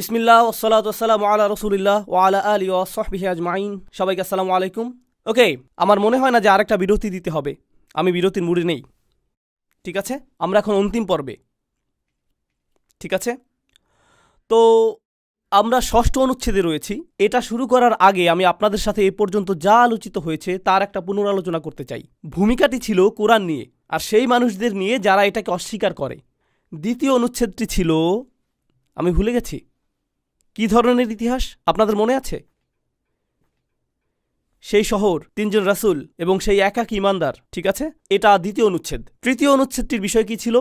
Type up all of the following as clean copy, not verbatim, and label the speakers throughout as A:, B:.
A: বিসমিল্লাহ ওয়াসসালাতু ওয়াসসালামু আলা রাসূলিল্লাহ ওয়া আলা আলিহি ওয়া সাহবিহি আজমাইন। সবাইকে আসসালামু আলাইকুম। ওকে, আমার মনে হয় না যে আরেকটা বিরতি দিতে হবে। আমি বিরতির মুডে নেই। ঠিক আছে, আমরা এখন অন্তিম পর্বে। ঠিক আছে, তো আমরা ষষ্ঠ অনুচ্ছেদে রয়েছি। এটা শুরু করার আগে আমি আপনাদের সাথে এ পর্যন্ত যা আলোচিত হয়েছে তার একটা পুনরালোচনা করতে চাই। ভূমিকাটি ছিল কোরআন নিয়ে আর সেই মানুষদের নিয়ে যারা এটাকে অস্বীকার করে। দ্বিতীয় অনুচ্ছেদটি ছিল, আমি ভুলে গেছি কি ধরনের ইতিহাস, আপনাদের মনে আছে? সেই শহর, তিনজন রাসূল এবং সেই একাকী ঈমানদার। ঠিক আছে, এটা দ্বিতীয় অনুচ্ছেদ। তৃতীয় অনুচ্ছেদটির বিষয় কি ছিল?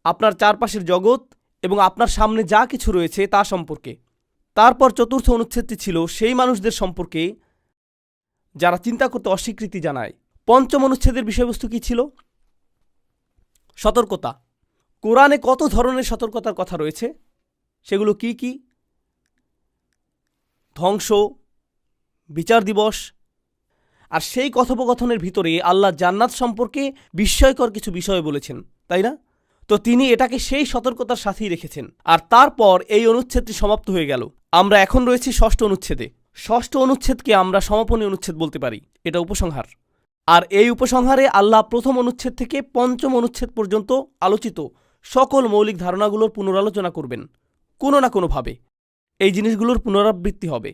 A: আপনার চারপাশের জগৎ এবং আপনার সামনে যা কিছু রয়েছে তা সম্পর্কে। তারপর চতুর্থ অনুচ্ছেদটি ছিল সেই মানুষদের সম্পর্কে যারা চিন্তা করতে অস্বীকৃতি জানায়। পঞ্চম অনুচ্ছেদের বিষয়বস্তু কি ছিল? সতর্কতা। কোরআনে কত ধরনের সতর্কতার কথা রয়েছে, সেগুলো কি কি? ধ্বংস, বিচার দিবস, আর সেই কথোপকথনের ভিতরে আল্লাহ জান্নাত সম্পর্কে বিস্ময়কর কিছু বিষয় বলেছেন, তাই না? তো তিনি এটাকে সেই সতর্কতার সাথেই রেখেছেন। আর তারপর এই অনুচ্ছেদটি সমাপ্ত হয়ে গেল। আমরা এখন রয়েছি ষষ্ঠ অনুচ্ছেদে। ষষ্ঠ অনুচ্ছেদকে আমরা সমাপনী অনুচ্ছেদ বলতে পারি। এটা উপসংহার। আর এই উপসংহারে আল্লাহ প্রথম অনুচ্ছেদ থেকে পঞ্চম অনুচ্ছেদ পর্যন্ত আলোচিত সকল মৌলিক ধারণাগুলোর পুনরালোচনা করবেন কোনো না কোনোভাবে। এই জিনিসগুলোর পুনরাবৃত্তি হবে।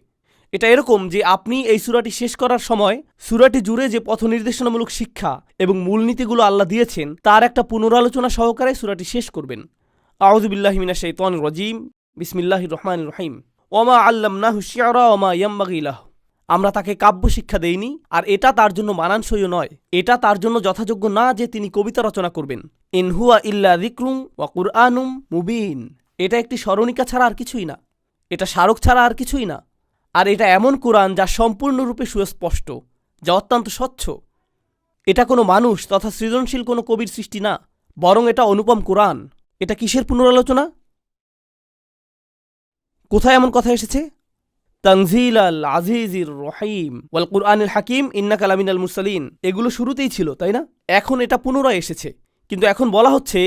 A: এটা এরকম যে আপনি এই সূরাটি শেষ করার সময় সূরাটি জুড়ে যে পথ নির্দেশনামূলক শিক্ষা এবং মূলনীতিগুলো আল্লাহ দিয়েছেন তার একটা পুনরালোচনা সহকারে সূরাটি শেষ করবেন। আউযু বিল্লাহি মিনাশ শাইতানির রাজীম। বিসমিল্লাহির রহমানির রহিম। ওমা আল্লামনাহু শি'রা ওমা ইয়ামবাগি লাহু। আমরা তাকে কাব্য শিক্ষা দেইনি, আর এটা তার জন্য মানানসইও নয়। এটা তার জন্য যথাযোগ্য না যে তিনি কবিতা রচনা করবেন। ইন হুয়া ইল্লা যিকরুন ওয়া কুরআনুম মুবিন। এটা একটি স্মরণিকা ছাড়া আর কিছুই না। এটা স্মারক ছাড়া আর কিছুই না। আর এটা এমন কোরআন যা সম্পূর্ণরূপে সুস্পষ্ট, যা অত্যন্ত স্বচ্ছ। এটা কোনো মানুষ তথা সৃজনশীল কোনো কবির সৃষ্টি না, বরং এটা অনুপম কোরআন। এটা কিসের পুনরালোচনা? কোথায় এমন কথা এসেছে? তানজিল আল আজিজির রহিম ওয়াল কুরআনিল হাকিম ইন্নাকা লামিনাল মুরসালিন। এগুলো শুরুতেই ছিল, তাই না? এখন এটা পুনরায় এসেছে, কিন্তু এখন বলা হচ্ছে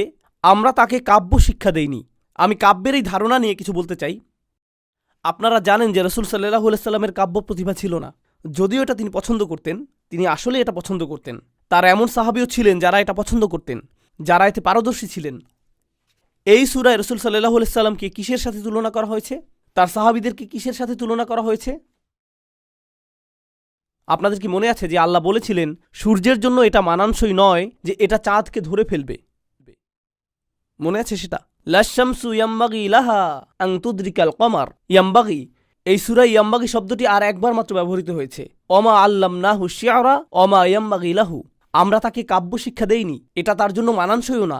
A: আমরা তাকে কাব্য শিক্ষা দেইনি। আমি কাব্যের এই ধারণা নিয়ে কিছু বলতে চাই। আপনারা জানেন যে রাসূল সাল্লাল্লাহু আলাইহি সাল্লামের কাব্য প্রতিভা ছিল না। যদিও এটা তিনি পছন্দ করতেন, তিনি আসলে এটা পছন্দ করতেন। তার এমন সাহাবীও ছিলেন যারা এটা পছন্দ করতেন, যারা এতে পারদর্শী ছিলেন। এই সূরায় রাসূল সাল্লাল্লাহু আলাইহি সাল্লামকে কিসের সাথে তুলনা করা হয়েছে? তার সাহাবীদেরকে কিসের সাথে তুলনা করা হয়েছে? আপনাদের কি মনে আছে যে আল্লাহ বলেছিলেন সূর্যের জন্য এটা মানানসই নয় যে এটা চাঁদকে ধরে ফেলবে? মনে আছে সেটা? লাশামসু ইয়ামবাগি লাহা আন তুদরিকাল কমার। ইয়ামবাগি, এই সূরায় ইয়ামবাগি শব্দটি আর একবার মাত্র ব্যবহৃত হয়েছে। ওমা আল্লামনাহু শি'রা ওমা ইয়ামবাগি লাহু। আমরা তাকে কাব্য শিক্ষা দেইনি, এটা তার জন্য মানানসইও না।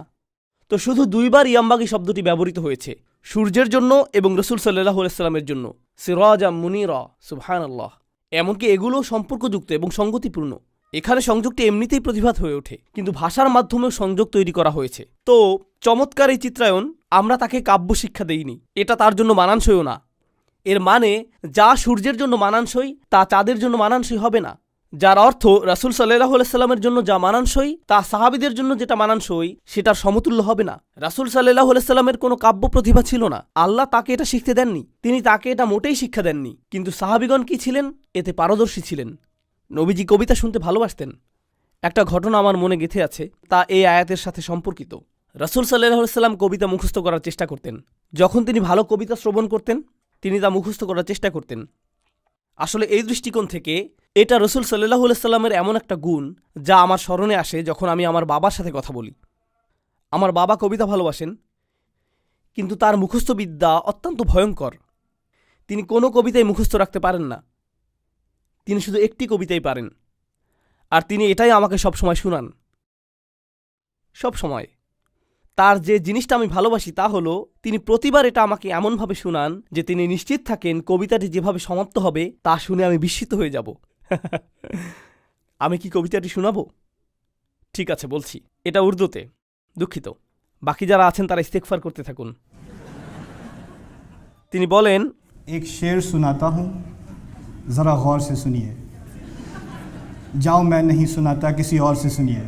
A: তো শুধু দুইবার ইয়ামবাগি শব্দটি ব্যবহৃত হয়েছে, সূর্যের জন্য এবং রাসূল সাল্লাল্লাহু আলাইহি সাল্লামের জন্য। সিরাজাম মুনিরা। সুবহানাল্লাহ। এমনকি এগুলো সম্পর্কযুক্ত এবং সঙ্গতিপূর্ণ। এখানে সংযোগটি এমনিতেই প্রতিভাত হয়ে ওঠে, কিন্তু ভাষার মাধ্যমেও সংযোগ তৈরি করা হয়েছে। তো চমৎকার এই চিত্রায়ন। আমরা তাকে কাব্য শিক্ষা দেইনি, এটা তার জন্য মানানসইও না। এর মানে যা সূর্যের জন্য মানানসই তা চাঁদের জন্য মানানসই হবে না। যার অর্থ রাসূল সাল্লাল্লাহু আলাইহি সাল্লামের জন্য যা মানানসই তা সাহাবীদের জন্য যেটা মানানসই সেটার সমতুল্য হবে না। রাসূল সাল্লাল্লাহু আলাইহি সাল্লামের কোনো কাব্য প্রতিভা ছিল না। আল্লাহ তাকে এটা শিখতে দেননি, তিনি তাকে এটা মোটেই শিক্ষা দেননি। কিন্তু সাহাবীগণ কি ছিলেন? এতে পারদর্শী ছিলেন। নবীজি কবিতা শুনতে ভালোবাসতেন। একটা ঘটনা আমার মনে গেঁথে আছে, তা এই আয়াতের সাথে সম্পর্কিত। রাসূল সাল্লাল্লাহু আলাইহি সাল্লাম কবিতা মুখস্থ করার চেষ্টা করতেন। যখন তিনি ভালো কবিতা শ্রবণ করতেন তিনি তা মুখস্থ করার চেষ্টা করতেন। আসলে এই দৃষ্টিকোণ থেকে এটা রাসূল সাল্লাল্লাহু আলাইহি সাল্লামের এমন একটা গুণ যা আমার স্মরণে আসে যখন আমি আমার বাবার সাথে কথা বলি। আমার বাবা কবিতা ভালোবাসেন, কিন্তু তার মুখস্থ বিদ্যা অত্যন্ত ভয়ঙ্কর। তিনি কোনো কবিতাই মুখস্থ রাখতে পারেন না। তিনি শুধু একটি কবিতাই পারেন, আর তিনি এটাই আমাকে সবসময় শুনান। সব সময়। তার যে জিনিসটা আমি ভালোবাসি তা হলো তিনি প্রতিবার এটা আমাকে এমনভাবে শুনান যে তিনি নিশ্চিত থাকেন কবিতাটি যেভাবে সমাপ্ত হবে তা শুনে আমি বিস্মিত হয়ে যাব। আমি কি কবিতাটি শোনাবো? ঠিক আছে, বলছি। এটা উর্দুতে। দুঃখিত, বাকি যারা আছেন তারা ইস্তেগফার করতে থাকুন। তিনি বলেন,
B: एक शेर सुनाता हूँ, ज़रा गौर से सुनिए। जाओ मैं नहीं सुनाता, किसी और से सुनिए।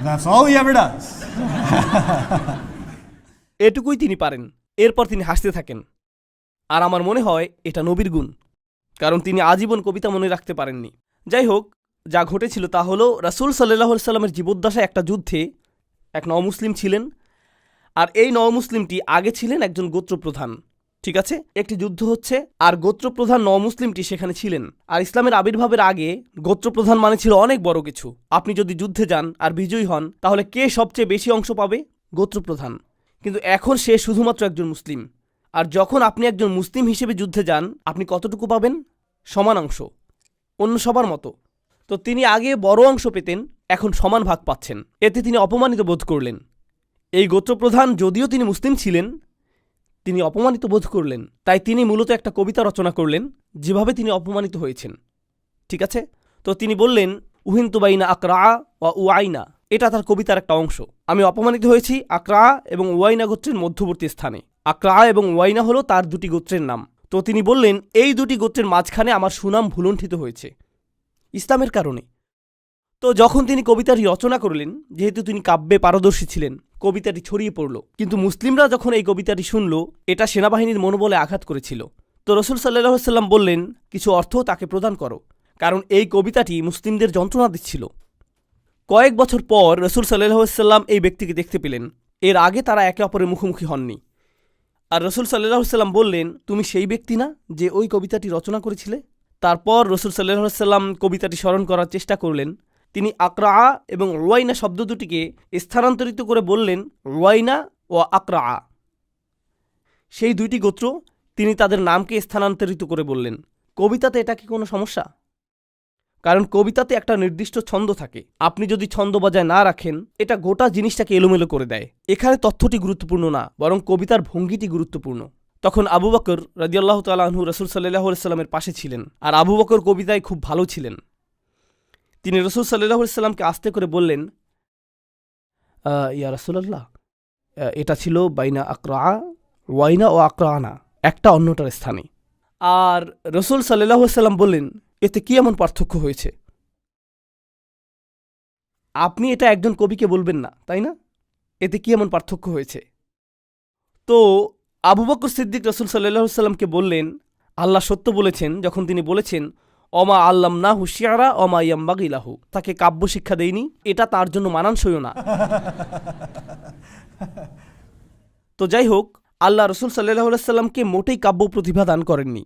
B: That's all he ever does.
A: এটুকুই তিনি পারেন। এরপর তিনি হাসতে থাকেন। আর আমার মনে হয় এটা নবীর গুণ, কারণ তিনি আজীবন কবিতা মনে রাখতে পারেননি। যাই হোক, যা ঘটেছিল তা হলো রাসূল সাল্লাল্লাহু আলাইহি সাল্লামের জীবদ্দশায় একটা যুদ্ধে এক নওমুসলিম ছিলেন, আর এই নওমুসলিমটি আগে ছিলেন একজন গোত্রপ্রধান। ঠিক আছে, একটি যুদ্ধ হচ্ছে আর গোত্রপ্রধান নওমুসলিমটি সেখানে ছিলেন। আর ইসলামের আবির্ভাবের আগে গোত্রপ্রধান মানে ছিল অনেক বড় কিছু। আপনি যদি যুদ্ধে যান আর বিজয়ী হন, তাহলে কে সবচেয়ে বেশি অংশ পাবে? গোত্রপ্রধান। কিন্তু এখন সে শুধুমাত্র একজন মুসলিম। আর যখন আপনি একজন মুসলিম হিসেবে যুদ্ধে যান, আপনি কতটুকু পাবেন? সমান অংশ, অন্য সবার মতো। তো তিনি আগে বড় অংশ পেতেন, এখন সমান ভাগ পাচ্ছেন। এতে তিনি অপমানিত বোধ করলেন। এই গোত্রপ্রধান যদিও তিনি মুসলিম ছিলেন, তিনি অপমানিত বোধ করলেন। তাই তিনি মূলত একটা কবিতা রচনা করলেন যেভাবে তিনি অপমানিত হয়েছেন। ঠিক আছে, তো তিনি বললেন উহিন্তু বাইনা আকরা ওয়া উআইনা। এটা তার কবিতার একটা অংশ। আমি অপমানিত হয়েছি আকরা এবং ওয়াইনা গোত্রের মধ্যবর্তী স্থানে। আকরা এবং ওয়াইনা হলো তার দুটি গোত্রের নাম। তো তিনি বললেন এই দুটি গোত্রের মাঝখানে আমার সুনাম ভুলুণ্ঠিত হয়েছে ইসলামের কারণে। তো যখন তিনি কবিতাটি রচনা করলেন, যেহেতু তিনি কাব্যে পারদর্শী ছিলেন, কবিতাটি ছড়িয়ে পড়ল। কিন্তু মুসলিমরা যখন এই কবিতাটি শুনল, এটা সেনাবাহিনীর মনোবলে আঘাত করেছিল। তো রাসূল সাল্লাল্লাহু আলাইহি সাল্লাম বললেন কিছু অর্থ তাকে প্রদান করো, কারণ এই কবিতাটি মুসলিমদের যন্ত্রণা দিচ্ছিল। কয়েক বছর পর রাসূল সাল্লাল্লাহু আলাইহি সাল্লাম এই ব্যক্তিকে দেখতে পেলেন। এর আগে তারা একে অপরের মুখোমুখি হননি। আর রাসূল সাল্লাল্লাহু আলাইহি সাল্লাম বললেন, তুমি সেই ব্যক্তি না যে ওই কবিতাটি রচনা করেছিলে? তারপর রাসূল সাল্লাল্লাহু আলাইহি সাল্লাম কবিতাটি স্মরণ করার চেষ্টা করলেন। তিনি আকরা এবং রুয়াইনা শব্দ দুটিকে স্থানান্তরিত করে বললেন রুয়াইনা ও আকরা। সেই দুইটি গোত্র, তিনি তাদের নামকে স্থানান্তরিত করে বললেন। কবিতাতে এটা কি কোনো সমস্যা? কারণ কবিতাতে একটা নির্দিষ্ট ছন্দ থাকে। আপনি যদি ছন্দ বজায় না রাখেন, এটা গোটা জিনিসটাকে এলোমেলো করে দেয়। এখানে তথ্যটি গুরুত্বপূর্ণ না, বরং কবিতার ভঙ্গিটি গুরুত্বপূর্ণ। তখন আবু বকর রাদিয়াল্লাহু তাআলা আনহু রাসূল সাল্লাল্লাহু আলাইহি সাল্লামের পাশে ছিলেন। আর আবু বকর কবিতায় খুব ভালো ছিলেন। তিনি রাসূল সাল্লাল্লাহু আলাইহি সাল্লামকে আস্তে করে বললেন, ইয়া রাসূলুল্লাহ, এটা ছিল বাইনা আকরা ওয়াইনা ও আকরানা, একটা অন্যটার স্থানে। আর রাসূল সাল্লাল্লাহু আলাইহি সাল্লাম বললেন, এতে কি এমন পার্থক্য হয়েছে? আপনি এটা একজন কবিকে বলবেন না, তাই না? এতে কি এমন পার্থক্য হয়েছে? তো আবু বকর সিদ্দিক রাসূল সাল্লাল্লাহু আলাইহি সাল্লামকে বললেন, আল্লাহ সত্য বলেছেন যখন তিনি বলেছেন অমা আল্লামনাহু শি'রা ওমা ইয়ামবাগি লাহু। তাকে কাব্য শিক্ষা দেইনি, এটা তার জন্য মানানসইও না। তো যাই হোক, আল্লাহ রাসূল সাল্লাল্লাহু আলাইহি সাল্লামকে মোটেই কাব্য প্রতিভা দান করেননি,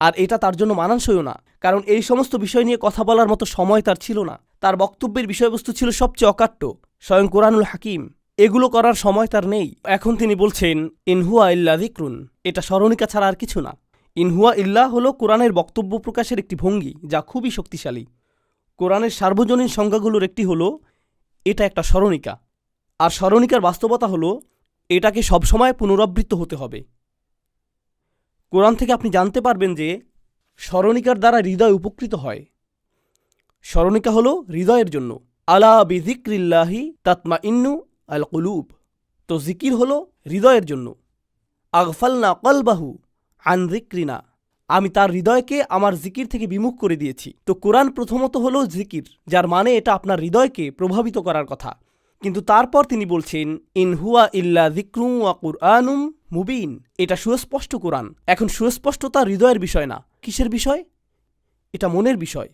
A: আর এটা তার জন্য মানানসইও না। কারণ এই সমস্ত বিষয় নিয়ে কথা বলার মতো সময় তার ছিল না। তার বক্তব্যের বিষয়বস্তু ছিল সবচেয়ে অকাট্য, স্বয়ং কোরআনুল হাকিম। এগুলো করার সময় তার নেই। এখন তিনি বলছেন ইনহুয়া ইল্লা যিকরুন, এটা স্মরণিকা ছাড়া আর কিছু না। ইনহুয়া ইল্লা হলো কোরআনের বক্তব্য প্রকাশের একটি ভঙ্গি, যা খুবই শক্তিশালী। কোরআনের সার্বজনীন সংজ্ঞাগুলোর একটি হলো এটা একটা স্মরণিকা। আর স্মরণিকার বাস্তবতা হলো এটাকে সবসময় পুনরাবৃত্ত হতে হবে। কোরআন থেকে আপনি জানতে পারবেন যে স্মরণিকার দ্বারা হৃদয় উপকৃত হয়। স্মরণিকা হলো হৃদয়ের জন্য। আলা বিযিক্রিল্লাহি তাতমাইন্নু আল কুলুব। তো জিকির হলো হৃদয়ের জন্য। আগফালনা কলবাহু আন যিকরিনা, আমি তার হৃদয়কে আমার জিকির থেকে বিমুখ করে দিয়েছি। তো কোরআন প্রথমত হলো জিকির, যার মানে এটা আপনার হৃদয়কে প্রভাবিত করার কথা। কিন্তু তারপর তিনি বলছেন ইনহুয়া ইল্লা যিকরুন ওয়া কুরআনুম মুবিন, এটা সুস্পষ্ট কোরআন। এখন সুস্পষ্টতা হৃদয়ের বিষয় না, কিসের বিষয়? এটা মনের বিষয়।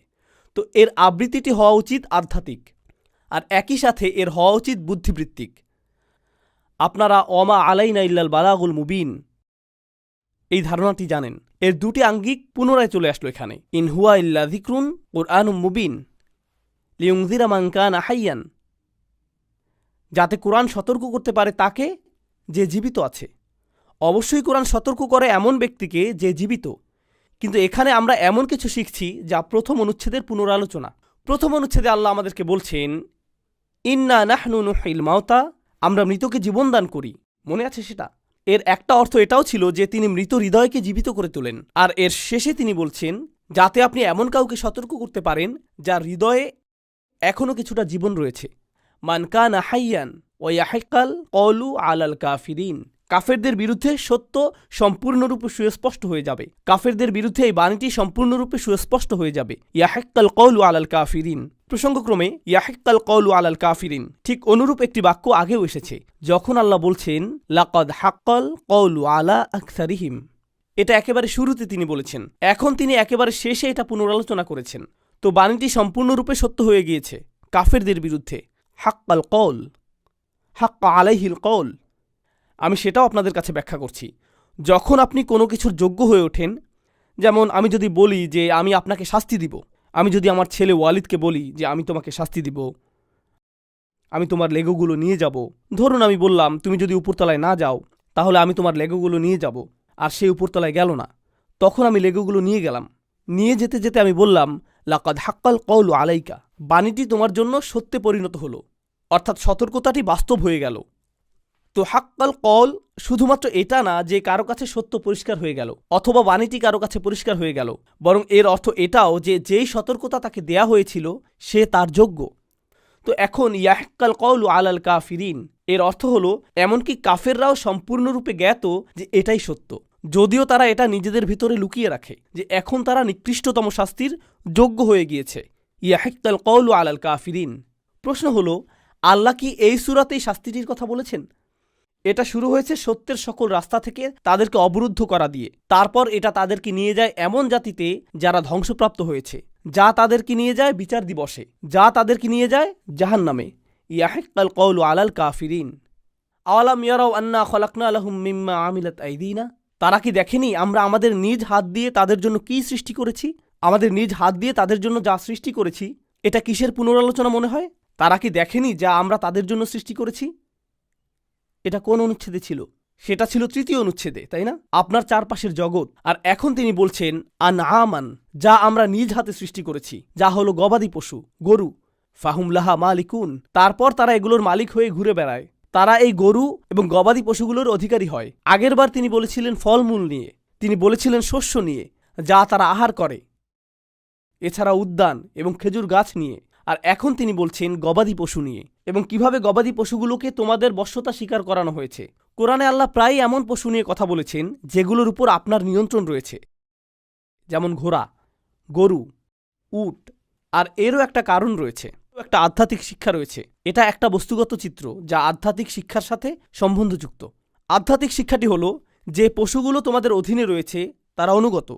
A: তো এর আবৃত্তিটি হওয়া উচিত আধ্যাত্মিক, আর একই সাথে এর হওয়া উচিত বুদ্ধিবৃত্তিক। আপনারা ওমা আলাইনা ইল্লাল বালাগুল মুবিন এই ধারণাটি জানেন। এর দুটি আঙ্গিক পুনরায় চলে আসলো এখানে। ইনহুয়া ইল্লা যিকরুন কুরআনুম মুবিন লিউনযিরা মান কানা হাইয়ান, যাতে কোরআন সতর্ক করতে পারে তাকে যে জীবিত আছে। অবশ্যই কোরআন সতর্ক করে এমন ব্যক্তিকে যে জীবিত। কিন্তু এখানে আমরা এমন কিছু শিখছি যা প্রথম অনুচ্ছেদের পুনরালোচনা। প্রথম অনুচ্ছেদে আল্লাহ আমাদেরকে বলছেন ইন্না নাহনু নুহিল মাউতা, আমরা মৃতকে জীবন দান করি। মনে আছে সেটা? এর একটা অর্থ এটাও ছিল যে তিনি মৃত হৃদয়কে জীবিত করে তোলেন। আর এর শেষে তিনি বলছেন যাতে আপনি এমন কাউকে সতর্ক করতে পারেন যার হৃদয়ে এখনও কিছুটা জীবন রয়েছে। মান কানা হাইয়ান ওয়া ইয়াহিক্কাল কওলু আলাল কাফিরিন, কাফেরদের বিরুদ্ধে সত্য সম্পূর্ণরূপে সুস্পষ্ট হয়ে যাবে। কাফেরদের বিরুদ্ধে এই বাণীটি সম্পূর্ণরূপে সুস্পষ্ট হয়ে যাবে। ইয়াহিক্কাল কওলু আলাল কাফিরিন, প্রসঙ্গক্রমে ইয়াহিক্কাল কওলু আলাল কাফিরিন ঠিক অনুরূপ একটি বাক্য আগেও এসেছে, যখন আল্লাহ বলছেন লাকাদ হাক্কাল কওলু আলা আকসারিহিম। এটা একেবারে শুরুতে তিনি বলেছেন, এখন তিনি একেবারে শেষে এটা পুনরালোচনা করেছেন। তো বাণীটি সম্পূর্ণরূপে সত্য হয়ে গিয়েছে কাফেরদের বিরুদ্ধে। হাক্কাল কওল, হাক্কা আলাইহিল কওল। আমি সেটাও আপনাদের কাছে ব্যাখ্যা করছি। যখন আপনি কোনো কিছুর যোগ্য হয়ে ওঠেন, যেমন আমি যদি বলি যে আমি আপনাকে শাস্তি দিব, আমি যদি আমার ছেলে ওয়ালিদকে বলি যে আমি তোমাকে শাস্তি দিব, আমি তোমার লেগোগুলো নিয়ে যাব। ধরুন আমি বললাম তুমি যদি উপরতলায় না যাও তাহলে আমি তোমার লেগোগুলো নিয়ে যাব, আর সে উপরতলায় গেল না। তখন আমি লেগোগুলো নিয়ে গেলাম, নিয়ে যেতে যেতে আমি বললাম লাকাদ হাক্কাল কওলু আলাইকা, বাণীটি তোমার জন্য সত্যে পরিণত হলো, অর্থাৎ সতর্কতাটি বাস্তব হয়ে গেল। তো হাক্কাল কওল শুধুমাত্র এটা না যে কারো কাছে সত্য পরিষ্কার হয়ে গেল অথবা বাণীটি কারো কাছে পরিষ্কার হয়ে গেল, বরং এর অর্থ এটাও যে যেই সতর্কতা তাকে দেয়া হয়েছিল সে তার যোগ্য। তো এখন ইয়াহিক্কাল কওলু আলাল কাফিরিন এর অর্থ হলো এমনকি কাফেররাও সম্পূর্ণরূপে জ্ঞাত যে এটাই সত্য, যদিও তারা এটা নিজেদের ভিতরে লুকিয়ে রাখে যে এখন তারা নিকৃষ্টতম শাস্তির যোগ্য হয়ে গিয়েছে। ইয়াহিক্কাল কওলু আলাল কাফিরিন। প্রশ্ন হলো, আল্লাহ কি এই সূরাতেই শাস্তিটির কথা বলেছেন? এটা শুরু হয়েছে সত্যের সকল রাস্তা থেকে তাদেরকে অবরুদ্ধ করা দিয়ে, তারপর এটা তাদেরকে নিয়ে যায় এমন জাতিতে যারা ধ্বংসপ্রাপ্ত হয়েছে, যা তাদেরকে নিয়ে যায় বিচার দিবসে, যা তাদেরকে নিয়ে যায় জাহান্নামে। ইয়াহিক্কাল কওলু আলাল কাফিরিন। আওয়ালাম ইয়ারাউ আন্না খলাকনা লাহুম মিম্মা আমিলাত আইদিনা, তারা কি দেখেনি আমরা আমাদের নিজ হাত দিয়ে তাদের জন্য কি সৃষ্টি করেছি? আমাদের নিজ হাত দিয়ে তাদের জন্য যা সৃষ্টি করেছি এটা কিসের পুনরালোচনা মনে হয়? তারা কি দেখেনি যা আমরা তাদের জন্য সৃষ্টি করেছি? এটা কোন অনুচ্ছেদে ছিল? সেটা ছিল ৩য় অনুচ্ছেদে, তাই না? আপনার চারপাশের জগৎ। আর এখন তিনি বলছেন আনআমান, যা আমরা নিজ হাতে সৃষ্টি করেছি, যা হলো গবাদি পশু, গরু। ফাহুম লাহা মালিকুন, তারপর তারা এগুলোর মালিক হয়ে ঘুরে বেড়ায়। তারা এই গরু এবং গবাদি পশুগুলোর অধিকারী হয়। আগেরবার তিনি বলেছিলেন ফলমূল নিয়ে, তিনি বলেছিলেন শস্য নিয়ে যা তারা আহার করে, এছাড়া উদ্যান এবং খেজুর গাছ নিয়ে। আর এখন তিনি বলছেন গবাদি পশু নিয়ে, এবং কিভাবে গবাদি পশুগুলোকে তোমাদের বশ্যতা স্বীকার করানো হয়েছে। কোরআনে আল্লাহ প্রায়ই এমন পশু নিয়ে কথা বলেছেন যেগুলোর উপর আপনার নিয়ন্ত্রণ রয়েছে, যেমন ঘোড়া, গরু, উট। আর এরও একটা কারণ রয়েছে, একটা আধ্যাত্মিক শিক্ষা রয়েছে। এটা একটা বস্তুগত চিত্র যা আধ্যাত্মিক শিক্ষার সাথে সম্বন্ধযুক্ত। আধ্যাত্মিক শিক্ষাটি হলো যে পশুগুলো তোমাদের অধীনে রয়েছে তারা অনুগত,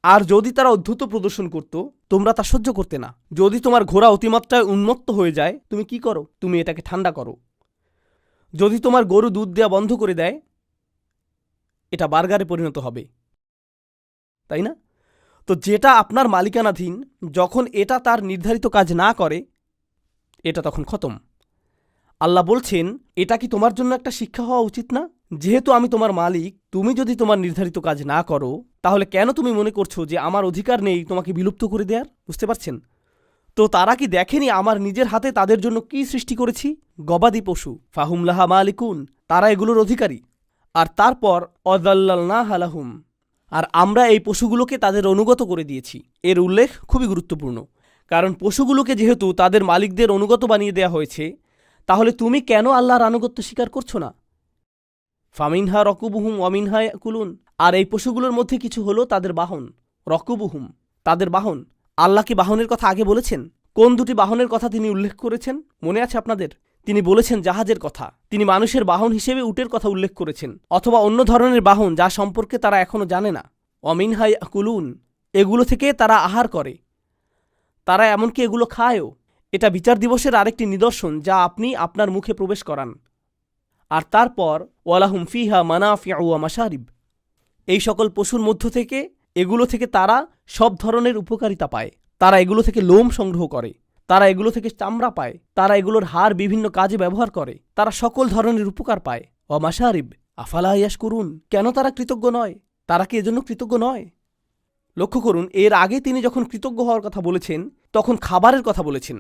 A: আর যদি তারা অদ্ভুত প্রদর্শন করত তোমরা তা সহ্য করতে না। যদি তোমার ঘোড়া অতিমাত্রায় উন্মত্ত হয়ে যায় তুমি কি করো? তুমি এটাকে ঠান্ডা করো। যদি তোমার গরু দুধ দেওয়া বন্ধ করে দেয় এটা বার্গারে পরিণত হবে, তাই না? তো যেটা আপনার মালিকানাধীন, যখন এটা তার নির্ধারিত কাজ না করে এটা তখন খতম। আল্লাহ বলছেন এটা কি তোমার জন্য একটা শিক্ষা হওয়া উচিত না? যেহেতু আমি তোমার মালিক, তুমি যদি তোমার নির্ধারিত কাজ না করো তাহলে কেন তুমি মনে করছো যে আমার অধিকার নেই তোমাকে বিলুপ্ত করে দেওয়ার? বুঝতে পারছেন? তো তারা কি দেখেনি আমার নিজের হাতে তাদের জন্য কি সৃষ্টি করেছি? গবাদি পশু, ফাহুম লাহা মালিকুন, তারা এগুলোর অধিকারী। আর তারপর অযাল্লালনাহা লাহুম, আর আমরা এই পশুগুলোকে তাদের অনুগত করে দিয়েছি। এর উল্লেখ খুবই গুরুত্বপূর্ণ, কারণ পশুগুলোকে যেহেতু তাদের মালিকদের অনুগত বানিয়ে দেয়া হয়েছে, তাহলে তুমি কেন আল্লাহর আনুগত্য স্বীকার করছো না? ফামিনহা রকুবুহুম ওয়ামিনহা ইয়াকুলুন, আর এই পশুগুলোর মধ্যে কিছু হলো তাদের বাহন। রকুবুহুম, তাদের বাহন। আল্লাহ কি বাহনের কথা আগে বলেছেন? কোন দুটি বাহনের কথা তিনি উল্লেখ করেছেন মনে আছে আপনাদের? তিনি বলেছেন জাহাজের কথা। তিনি মানুষের বাহন হিসেবে উটের কথা উল্লেখ করেছেন, অথবা অন্য ধরনের বাহন যা সম্পর্কে তারা এখনো জানে না। ওয়ামিনহা ইয়াকুলুন, এগুলো থেকে তারা আহার করে, তারা এমনকি এগুলো খায়ও। এটা বিচার দিবসের আরেকটি নিদর্শন যা আপনি আপনার মুখে প্রবেশ করান। আর তারপর ওয়ালাহুম ফিহা মানাফিউ ওয়া মাশারিব, এই সকল পশুর মধ্য থেকে এগুলো থেকে তারা সব ধরনের উপকারিতা পায়। তারা এগুলো থেকে লোম সংগ্রহ করে, তারা এগুলো থেকে চামড়া পায়, তারা এগুলোর হাড় বিভিন্ন কাজে ব্যবহার করে, তারা সকল ধরনের উপকার পায়। ওয়া মাশারিব আফালা ইয়াশকুরুন, কেন তারা কৃতজ্ঞ নয়? তারা কি এজন্য কৃতজ্ঞ নয়? লক্ষ্য করুন, এর আগে তিনি যখন কৃতজ্ঞ হওয়ার কথা বলেছেন তখন খাবারের কথা বলেছেন,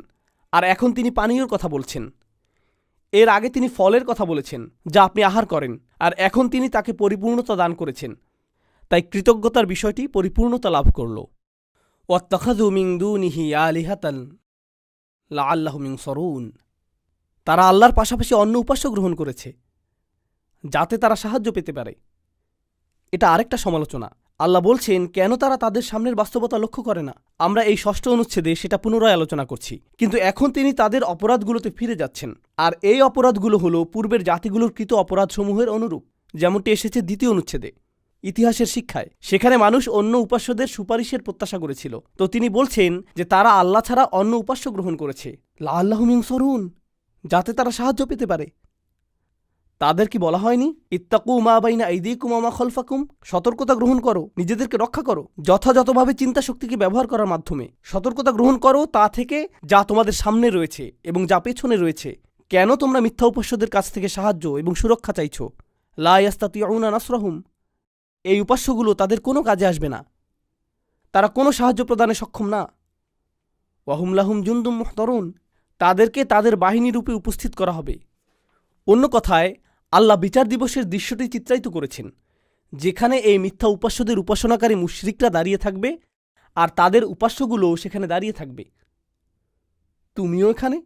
A: আর এখন তিনি পানীয়র কথা বলছেন। এর আগে তিনি ফলের কথা বলেছেন যা আপনি আহার করেন, আর এখন তিনি তাকে পরিপূর্ণতা দান করেছেন। তাই কৃতজ্ঞতার বিষয়টি পরিপূর্ণতা লাভ করল। ওয়াত্তাখাযু মিন দুনিহি আলিহাতান লাআল্লাহুম ইনসারুন, তারা আল্লাহর পাশাপাশি অন্য উপাস্য গ্রহণ করেছে যাতে তারা সাহায্য পেতে পারে। এটা আরেকটা সমালোচনা। আল্লাহ বলছেন কেন তারা তাদের সামনের বাস্তবতা লক্ষ্য করে না। আমরা এই 6ষ্ঠ অনুচ্ছেদে সেটা পুনরায় আলোচনা করছি, কিন্তু এখন তিনি তাদের অপরাধগুলোতে ফিরে যাচ্ছেন। আর এই অপরাধগুলো হলো পূর্বের জাতিগুলোর কৃত অপরাধসমূহের অনুরূপ, যেমনটি এসেছে 2য় অনুচ্ছেদে ইতিহাসের শিক্ষায়। সেখানে মানুষ অন্য উপাস্যদের সুপারিশের প্রত্যাশা করেছিল। তো তিনি বলছেন যে তারা আল্লাহ ছাড়া অন্য উপাস্য গ্রহণ করেছে, লাআল্লাহুম ইনসুরুন, যাতে তারা সাহায্য পেতে পারে। তাদের কি বলা হয়নি ইত্তাকু মা বাইনা আইদিকুম ওয়া মা খালফাকুম, সতর্কতা গ্রহণ করো, নিজেদেরকে রক্ষা করো, যথাযথভাবে চিন্তা শক্তিকে ব্যবহার করার মাধ্যমে সতর্কতা গ্রহণ করো তা থেকে যা তোমাদের সামনে রয়েছে এবং যা পেছনে রয়েছে। কেন তোমরা মিথ্যা উপাস্যদের কাছ থেকে সাহায্য এবং সুরক্ষা চাইছো? লা ইয়াস্তাতিউনা নাসরাহুম, এই উপাস্যগুলো তাদের কোনো কাজে আসবে না, তারা কোনো সাহায্য প্রদানে সক্ষম না। ওয়াহুম লাহুম জুনদুম মুহতারুন, তাদেরকে তাদের বাহিনীরূপে উপস্থিত করা হবে। অন্য কথায় আল্লাহ বিচার দিবসের দৃশ্যটি চিত্রায়িত করেছেন, যেখানে এই মিথ্যা উপাস্যদের উপাসনাকারী মুশরিকরা দাঁড়িয়ে থাকবে আর তাদের উপাস্যগুলো সেখানে দাঁড়িয়ে থাকবে। তুমিও এখানে?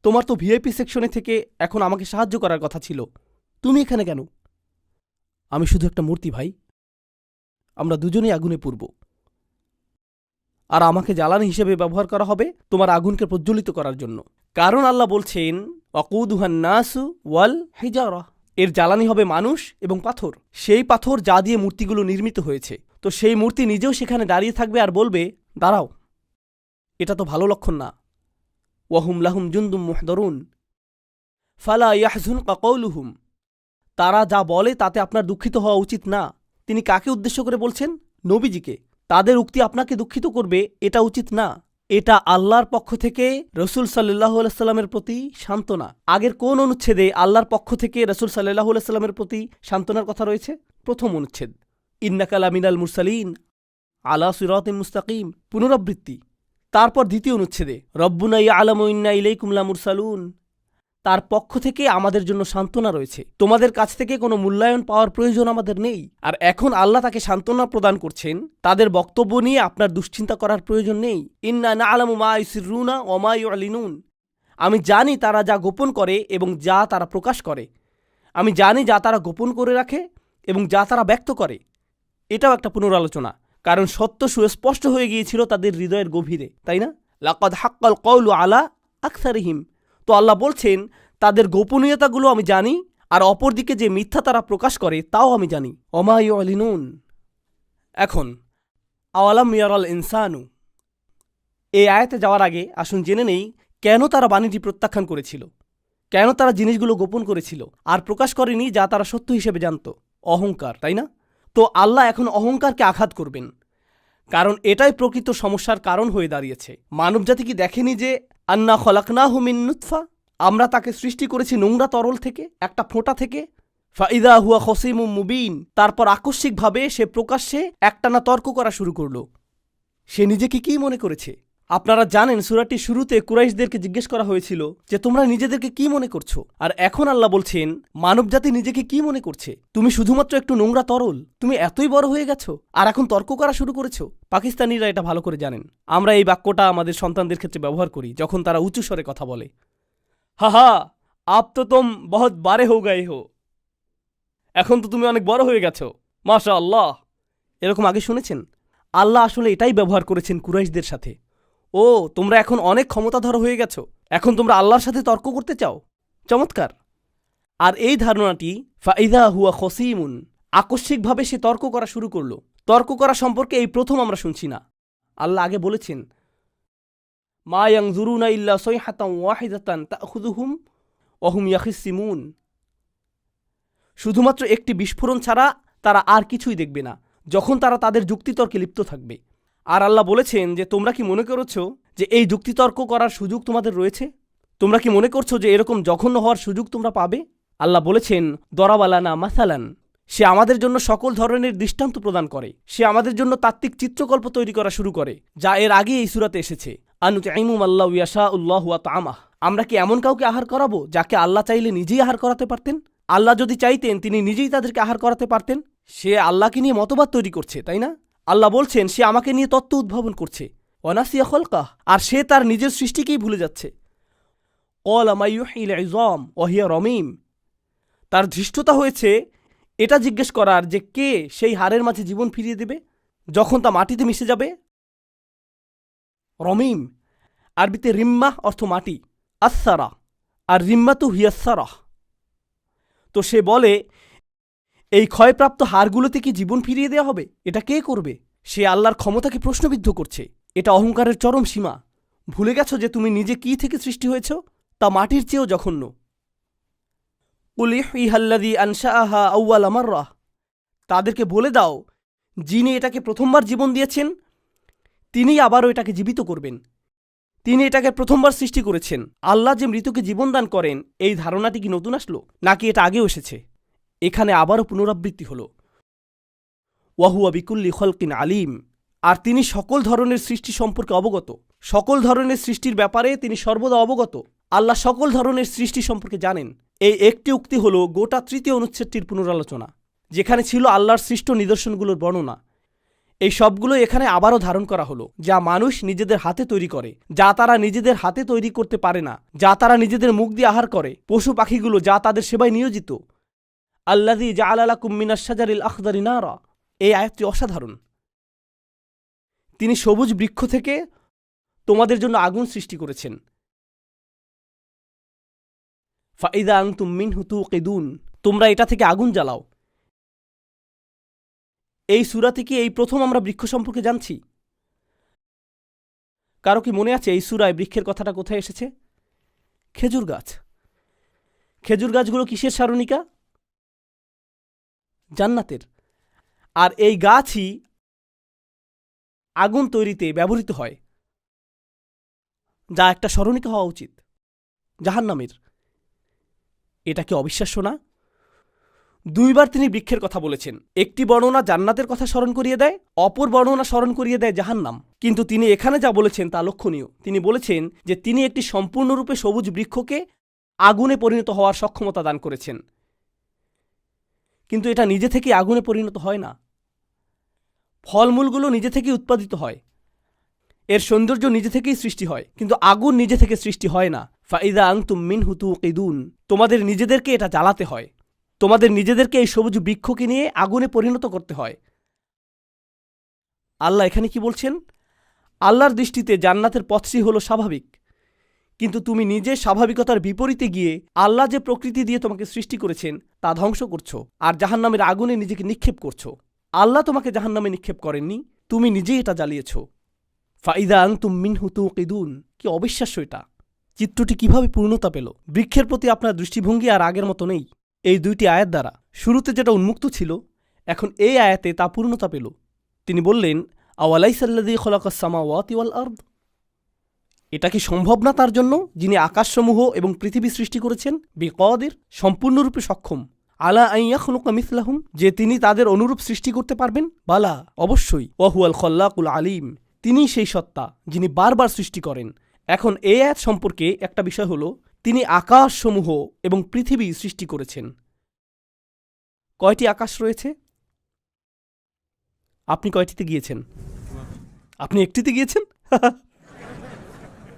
A: তোমার তো ভিআইপি সেকশনে থেকে এখন আমাকে সাহায্য করার কথা ছিল, তুমি এখানে কেন? আমি শুধু একটা মূর্তি ভাই, আমরা দুজনেই আগুনে পুড়ব, আর আমাকে জ্বালানি হিসেবে ব্যবহার করা হবে তোমার আগুনকে প্রজ্বলিত করার জন্য। কারণ আল্লাহ বলছেন ওয়াকুদুহান নাসু ওয়াল হিজারা, এর জ্বালানি হবে মানুষ এবং পাথর, সেই পাথর যা দিয়ে মূর্তিগুলো নির্মিত হয়েছে। তো সেই মূর্তি নিজেও সেখানে দাঁড়িয়ে থাকবে আর বলবে দাঁড়াও। এটা তো ভালো লক্ষণ না। ওয়াহুম লাহুম জুনদুম মুহদারুন ফালা ইয়াহজুনকা কওলুহুম, তারা যা বলে তাতে আপনার দুঃখিত হওয়া উচিত না। তিনি কাকে উদ্দেশ্য করে বলছেন? নবীজিকে। তাদের উক্তি আপনাকে দুঃখিত করবে এটা উচিত না। এটা আল্লাহর পক্ষ থেকে রসুল সাল্লাল্লাহু আলাইহি সাল্লামের প্রতি সান্ত্বনা। আগের কোন অনুচ্ছেদে আল্লাহর পক্ষ থেকে রসুল সাল্লাল্লাহু আলাইহি সাল্লামের প্রতি সান্ত্বনার কথা রয়েছে? 1ম অনুচ্ছেদ ইন্নাকা লামিনাল মুরসালিন আলা সিরাতিন মুস্তাকিম, পুনরাবৃত্তি। তারপর 2য় অনুচ্ছেদে রব্বুনা ইয়ালামু ইন্না ইলাইকুম লামুরসালুন, তার পক্ষ থেকে আমাদের জন্য সান্ত্বনা রয়েছে, তোমাদের কাছ থেকে কোনো মূল্যায়ন পাওয়ার প্রয়োজন আমাদের নেই। আর এখন আল্লাহ তাকে সান্ত্বনা প্রদান করছেন, তাদের বক্তব্য নিয়ে আপনার দুশ্চিন্তা করার প্রয়োজন নেই। ইন্না না'লামু মা ইউসিররুনা ওয়া মা ইউ'লিনুন, আমি জানি তারা যা গোপন করে এবং যা তারা প্রকাশ করে। আমি জানি যা তারা গোপন করে রাখে এবং যা তারা ব্যক্ত করে। এটাও একটা পুনরালোচনা, কারণ সত্য সুস্পষ্ট হয়ে গিয়েছিল তাদের হৃদয়ের গভীরে, তাই না? লাকাদ হাক্কাল কওলু আলা আকসারিহিম, তো আল্লাহ বলছেন তাদের গোপনীয়তাগুলো আমি জানি, আর অপরদিকে যে মিথ্যা তারা প্রকাশ করে তাও আমি জানি। ওমা ইউ'লিনুন। এখন আওয়ালাম ইয়ারাল ইনসানু, এই আয়াতে যাওয়ার আগে আসুন জেনে নেই কেন তারা বাণীটি প্রত্যাখ্যান করেছিল, কেন তারা জিনিসগুলো গোপন করেছিল আর প্রকাশ করেনি যা তারা সত্য হিসেবে জানত। অহংকার, তাই না? তো আল্লাহ এখন অহংকারকে আঘাত করবেন, কারণ এটাই প্রকৃত সমস্যার কারণ হয়ে দাঁড়িয়েছে। মানবজাতি কি দেখেনি যে আন্না খলাকনাহু মিন নুতফা, আমরা তাকে সৃষ্টি করেছি নোংরা তরল থেকে, একটা ফোঁটা থেকে। ফাইদা হুয়া খসিমুম মুবিন, তারপর আকস্মিকভাবে সে প্রকাশ্যে একটানা তর্ক করা শুরু করল। সে নিজেকে কি মনে করেছে? আপনারা জানেন সূরাটির শুরুতে কুরাইশদেরকে জিজ্ঞেস করা হয়েছিল যে তোমরা নিজেদেরকে কি মনে করছো, আর এখন আল্লাহ বলছেন মানবজাতি নিজেকে কি মনে করছে? তুমি শুধুমাত্র একটু নোংরা তরল, তুমি এতই বড় হয়ে গেছো আর এখন তর্ক করা শুরু করেছো। পাকিস্তানিরা এটা ভালো করে জানেন। আমরা এই বাক্যটা আমাদের সন্তানদের ক্ষেত্রে ব্যবহার করি যখন তারা উঁচু স্বরে কথা বলে। হা হা, আপ তো তুম বহুত বারে হো গায়ে হো, এখন তো তুমি অনেক বড় হয়ে গেছো, মাশা আল্লাহ। এরকম আগে শুনেছেন? আল্লাহ আসলে এটাই ব্যবহার করেছেন কুরাইশদের সাথে। ও, তোমরা এখন অনেক ক্ষমতাধর হয়ে গেছো, এখন তোমরা আল্লাহর সাথে তর্ক করতে চাও। চমৎকার। আর এই ধারণাটি ফাইদা হুয়া খসিমুন, আকস্মিকভাবে সে তর্ক করা শুরু করলো। তর্ক করা সম্পর্কে এই প্রথম আমরা শুনছি না। আল্লাহ আগে বলেছেন মা ইয়ানজুরুনা ইল্লা সাইহাতান ওয়াহিদাতান তাখুযুহুম ওয়া হুম ইয়াখিসিমুন, শুধুমাত্র একটি বিস্ফোরণ ছাড়া তারা আর কিছুই দেখবে না যখন তারা তাদের যুক্তিতর্কে লিপ্ত থাকবে। আর আল্লাহ বলেছেন যে তোমরা কি মনে করছো যে এই যুক্তিতর্ক করার সুযোগ তোমাদের রয়েছে? তোমরা কি মনে করছো যে এরকম জঘন্য হওয়ার সুযোগ তোমরা পাবে? আল্লাহ বলেছেন দরাবালানা মাসালান, সে আমাদের জন্য সকল ধরনের দৃষ্টান্ত প্রদান করে, সে আমাদের জন্য তাত্ত্বিক চিত্রকল্প তৈরি করা শুরু করে, যা এর আগে এই সূরাতে এসেছে। আনুতাইমু আল্লাহু ইয়াশাউল্লাহু ওয়া তাআমা, আমরা কি এমন কাউকে আহার করাবো যাকে আল্লাহ চাইলে নিজেই আহার করাতে পারতেন? আল্লাহ যদি চাইতেন তিনি নিজেই তাদেরকে আহার করাতে পারতেন। সে আল্লাহকে নিয়ে মতবাদ তৈরি করছে, তাই না? আল্লাহ বলছেন সে আমাকে নিয়ে তত্ত্ব উদ্ভাবন করছে। ওয়ানাসিয়া খলকাহ, আর সে তার নিজের সৃষ্টিকেই ভুলে যাচ্ছে। ক্বালা মা ইউহিল ইযাম ওয়া হিয়া রামীম, তার ধৃষ্টতা হয়েছে এটা জিজ্ঞেস করার যে কে সেই হাড়ের মাঝে জীবন ফিরিয়ে দেবে যখন তা মাটিতে মিশে যাবে। রমিম আরবিতে রিম্মা অর্থ মাটি, আসারা আর রিম্মাতু হিয়াসারাহ। তো সে বলে এই ক্ষয়প্রাপ্ত হাড়গুলোতে কি জীবন ফিরিয়ে দেওয়া হবে? এটা কে করবে? সে আল্লাহর ক্ষমতাকে প্রশ্নবিদ্ধ করছে। এটা অহংকারের চরম সীমা। ভুলে গেছ যে তুমি নিজে কি থেকে সৃষ্টি হয়েছ? তা মাটির চেয়েও জঘন্য। কুল ইহইহাল্লাযী আনশাআহা আউওয়ালা মাররাহ, তাদেরকে বলে দাও যিনি এটাকে প্রথমবার জীবন দিয়েছেন তিনি আবারও এটাকে জীবিত করবেন। তিনি এটাকে প্রথমবার সৃষ্টি করেছেন। আল্লাহ যে মৃতকে জীবন দান করেন এই ধারণাটি কি নতুন আসলো নাকি এটা আগেও এসেছে? এখানে আবারও পুনরাবৃত্তি হল। ওয়াহুয়া বিকুল্লি খলকিন আলিম, আর তিনি সকল ধরনের সৃষ্টি সম্পর্কে অবগত। সকল ধরনের সৃষ্টির ব্যাপারে তিনি সর্বদা অবগত। আল্লাহ সকল ধরনের সৃষ্টি সম্পর্কে জানেন। এই একটি উক্তি হল গোটা তৃতীয় অনুচ্ছেদটির পুনরালোচনা, যেখানে ছিল আল্লাহর সৃষ্ট নিদর্শনগুলোর বর্ণনা। এই সবগুলো এখানে আবারও ধারণ করা হলো, যা মানুষ নিজেদের হাতে তৈরি করে, যা তারা নিজেদের হাতে তৈরি করতে পারে না, যা তারা নিজেদের মুখ দিয়ে আহার করে, পশু পাখিগুলো যা তাদের সেবায় নিয়োজিত। আল্লাযী জাআলা লাকুম মিনাশ শাজারিল আখদারি নারা, এই আয়াতটি অসাধারণ। তিনি সবুজ বৃক্ষ থেকে তোমাদের জন্য আগুন সৃষ্টি করেছেন। ফাইদা আনতুম মিনহু তুকিদুন, তোমরা এটা থেকে আগুন জ্বালাও। এই সূরা থেকে এই প্রথম আমরা বৃক্ষ সম্পর্কে জানছি। কারো কি মনে আছে এই সূরায় বৃক্ষের কথাটা কোথায় এসেছে? খেজুর গাছ। খেজুর গাছগুলো কিসের সারণিকা? জান্নাতের। আর এই গাছই আগুন তৈরিতে ব্যবহৃত হয়, যা একটা স্মরণিকা হওয়া উচিত জাহান্নামের। এটা কি অবিশ্বাস্য না? দুইবার তিনি বৃক্ষের কথা বলেছেন। একটি বর্ণনা জান্নাতের কথা স্মরণ করিয়ে দেয়, অপর বর্ণনা স্মরণ করিয়ে দেয় জাহান্নাম। কিন্তু তিনি এখানে যা বলেছেন তা লক্ষণীয়। তিনি বলেছেন যে তিনি একটি সম্পূর্ণরূপে সবুজ বৃক্ষকে আগুনে পরিণত হওয়ার সক্ষমতা দান করেছেন। কিন্তু এটা নিজে থেকে আগুনে পরিণত হয় না। ফলমূলগুলো নিজে থেকেই উৎপাদিত হয়, এর সৌন্দর্য নিজে থেকেই সৃষ্টি হয়, কিন্তু আগুন নিজে থেকে সৃষ্টি হয় না। ফাইদা আনতুম মিনহু তুকিদুন, তোমাদের নিজেদেরকে এটা জ্বালাতে হয়, তোমাদের নিজেদেরকে এই সবুজ বৃক্ষকে নিয়ে আগুনে পরিণত করতে হয়। আল্লাহ এখানে কি বলছেন? আল্লাহর দৃষ্টিতে জান্নাতের পথটি হলো স্বাভাবিক, কিন্তু তুমি নিজে স্বাভাবিকতার বিপরীতে গিয়ে আল্লাহ যে প্রকৃতি দিয়ে তোমাকে সৃষ্টি করেছেন তা ধ্বংস করছো, আর জাহান্নামের আগুনে নিজেকে নিক্ষেপ করছো। আল্লাহ তোমাকে জাহান্নামে নিক্ষেপ করেননি, তুমি নিজেই এটা জ্বালিয়েছ। ফাইদা আনতুম মিনহু তুকিদুন, কি অবিশ্বাস্য এটা! চিত্রটি কিভাবে পূর্ণতা পেল! বৃক্ষের প্রতি আপনার দৃষ্টিভঙ্গি আর আগের মতো নেই। এই দুইটি আয়াত দ্বারা শুরুতে যেটা উন্মুক্ত ছিল, এখন এই আয়াতে তা পূর্ণতা পেল। তিনি বললেন, আওয়ালাইসাল্লাযী খালাকাস সামাওয়াতি ওয়াল আরদ, এটা কি সম্ভব না তার জন্য যিনি আকাশসমূহ এবং পৃথিবী সৃষ্টি করেছেন? বিকাদির, সম্পূর্ণরূপে সক্ষম। আলা আন ইয়াখলুকা মিসলাহুম, যে তিনি তাদের অনুরূপ সৃষ্টি করতে পারবেন। বালা, অবশ্যই। ওয়া হুয়াল খাল্লাকুল আলিম, তিনি সেই সত্তা যিনি বারবার সৃষ্টি করেন। এখন এই আয়াত সম্পর্কে একটা বিষয় হলো, তিনি আকাশসমূহ এবং পৃথিবী সৃষ্টি করেছেন। কয়টি আকাশ রয়েছে? আপনি কয়টিতে গিয়েছেন? আপনি একটিতে গিয়েছেন?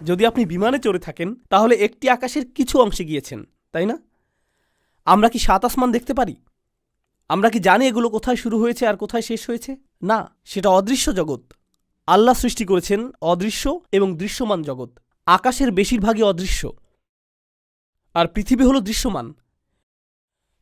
A: যদি আপনি বিমানে চড়ে থাকেন তাহলে একটি আকাশের কিছু অংশে গিয়েছেন, তাই না? আমরা কি সাত আসমান দেখতে পারি? আমরা কি জানি এগুলো কোথায় শুরু হয়েছে আর কোথায় শেষ হয়েছে? না, সেটা অদৃশ্য জগৎ। আল্লাহ সৃষ্টি করেছেন অদৃশ্য এবং দৃশ্যমান জগৎ। আকাশের বেশিরভাগই অদৃশ্য, আর পৃথিবী হল দৃশ্যমান।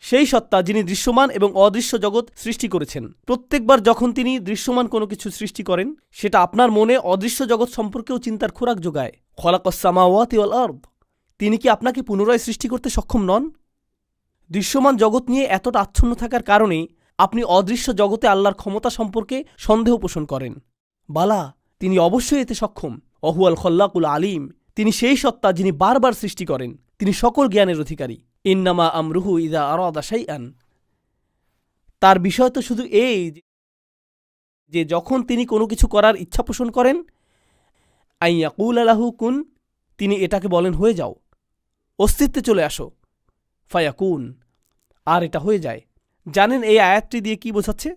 A: সেই সত্তা যিনি দৃশ্যমান এবং অদৃশ্য জগৎ সৃষ্টি করেছেন। প্রত্যেকবার যখন তিনি দৃশ্যমান কোনো কিছু সৃষ্টি করেন, সেটা আপনার মনে অদৃশ্য জগৎ সম্পর্কেও চিন্তার খোরাক যোগায়। খালাকাস সামাওয়াতি ওয়াল আরদ, তিনি কি আপনাকে পুনরায় সৃষ্টি করতে সক্ষম নন? দৃশ্যমান জগৎ নিয়ে এতটা আচ্ছন্ন থাকার কারণে আপনি অদৃশ্য জগতে আল্লাহর ক্ষমতা সম্পর্কে সন্দেহ পোষণ করেন। বালা, তিনি অবশ্যই এতে সক্ষম। ওয়াহুয়াল খাল্লাকুল আলিম, তিনি সেই সত্তা যিনি বারবার সৃষ্টি করেন, তিনি সকল জ্ঞানের অধিকারী। ইন্নামা আমরুহু ইযা আরাদা শাইআন, তার বিষয় তো শুধু এই যে যখন তিনি কোনো কিছু করার ইচ্ছা পোষণ করেন, আন ইয়াকুলা লাহু কুন, তিনি এটাকে বলেন হয়ে যাও, অস্তিত্বে চলে আসো, ফায়াকুন, আর এটা হয়ে যায়। জানেন এই আয়াতটি দিয়ে কি বোঝাচ্ছে?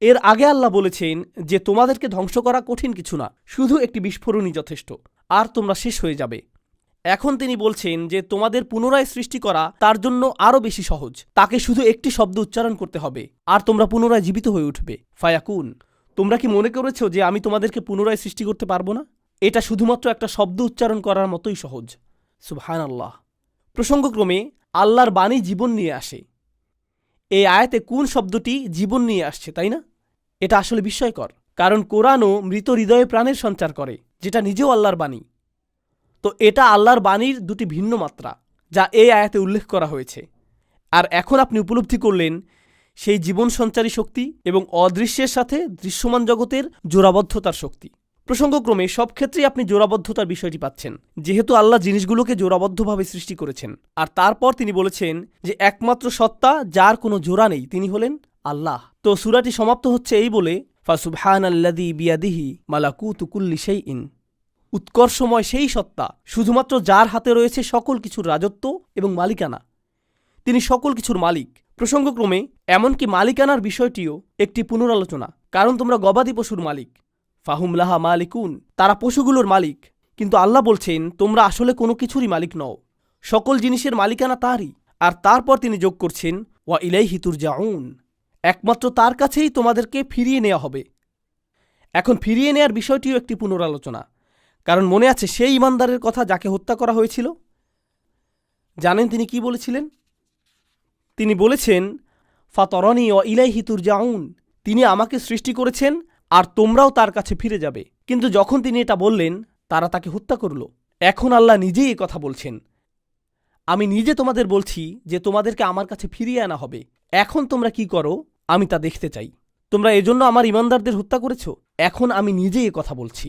A: এর আগে আল্লাহ বলেছেন যে তোমাদেরকে ধ্বংস করা কঠিন কিছু না, শুধু একটি বিস্ফোরণই যথেষ্ট, আর তোমরা শেষ হয়ে যাবে। এখন তিনি বলছেন যে তোমাদের পুনরায় সৃষ্টি করা তার জন্য আরও বেশি সহজ। তাকে শুধু একটি শব্দ উচ্চারণ করতে হবে আর তোমরা পুনরায় জীবিত হয়ে উঠবে। ফায়াকুন। তোমরা কি মনে করেছো যে আমি তোমাদেরকে পুনরায় সৃষ্টি করতে পারবো না? এটা শুধুমাত্র একটা শব্দ উচ্চারণ করার মতোই সহজ। সুবহানাল্লাহ। প্রসঙ্গক্রমে আল্লাহর বাণী জীবন নিয়ে আসে। এই আয়াতে কোন শব্দটি জীবন নিয়ে আসছে, তাই না? এটা আসলে বিস্ময়কর, কারণ কোরআনও মৃত হৃদয়ে প্রাণের সঞ্চার করে, যেটা নিজেও আল্লাহর বাণী। তো এটা আল্লাহর বাণীর দুটি ভিন্ন মাত্রা, যা এই আয়াতে উল্লেখ করা হয়েছে। আর এখন আপনি উপলব্ধি করলেন সেই জীবন সঞ্চারী শক্তি এবং অদৃশ্যের সাথে দৃশ্যমান জগতের জোড়াবদ্ধতার শক্তি। প্রসঙ্গক্রমে সব ক্ষেত্রেই আপনি জোড়াবদ্ধতার বিষয়টি পাচ্ছেন, যেহেতু আল্লাহ জিনিসগুলোকে জোড়াবদ্ধভাবে সৃষ্টি করেছেন। আর তারপর তিনি বলেছেন যে একমাত্র সত্তা যার কোনো জোড়া নেই তিনি হলেন আল্লাহ। তো সূরাটি সমাপ্ত হচ্ছে এই বলে, ফাসুবহানাল্লাযী বিয়াদিহি মালাকুতু কুল্লি শাইইন। উৎকর্ষময় সেই সত্তা শুধুমাত্র যার হাতে রয়েছে সকল কিছুর রাজত্ব এবং মালিকানা। তিনি সকল কিছুর মালিক। প্রসঙ্গক্রমে এমনকি মালিকানার বিষয়টিও একটি পুনরালোচনা, কারণ তোমরা গবাদি পশুর মালিক। ফাহুম লাহা মালিকুন। তারা পশুগুলোর মালিক, কিন্তু আল্লাহ বলছেন তোমরা আসলে কোনো কিছুরই মালিক নও। সকল জিনিসের মালিকানা তারই। আর তারপর তিনি যোগ করছেন ওয়া ইলাইহি তুরজাউন। একমাত্র তার কাছেই তোমাদেরকে ফিরিয়ে নেওয়া হবে। এখন ফিরিয়ে নেয়ার বিষয়টিও একটি পুনরালোচনা, কারণ মনে আছে সেই ইমানদারের কথা যাকে হত্যা করা হয়েছিল? জানেন তিনি কি বলেছিলেন? তিনি বলেছেন ফাতরনি ওয়া ইলাইহি তুরজাউন। তিনি আমাকে সৃষ্টি করেছেন আর তোমরাও তার কাছে ফিরে যাবে। কিন্তু যখন তিনি এটা বললেন, তারা তাকে হত্যা করল। এখন আল্লাহ নিজেই কথা বলছেন, আমি নিজে তোমাদের বলছি যে তোমাদেরকে আমার কাছে ফিরিয়ে আনা হবে। এখন তোমরা কি করো আমি তা দেখতে চাই। তোমরা এজন্য আমার ইমানদারদের হত্যা করেছ। এখন আমি নিজেই কথা বলছি।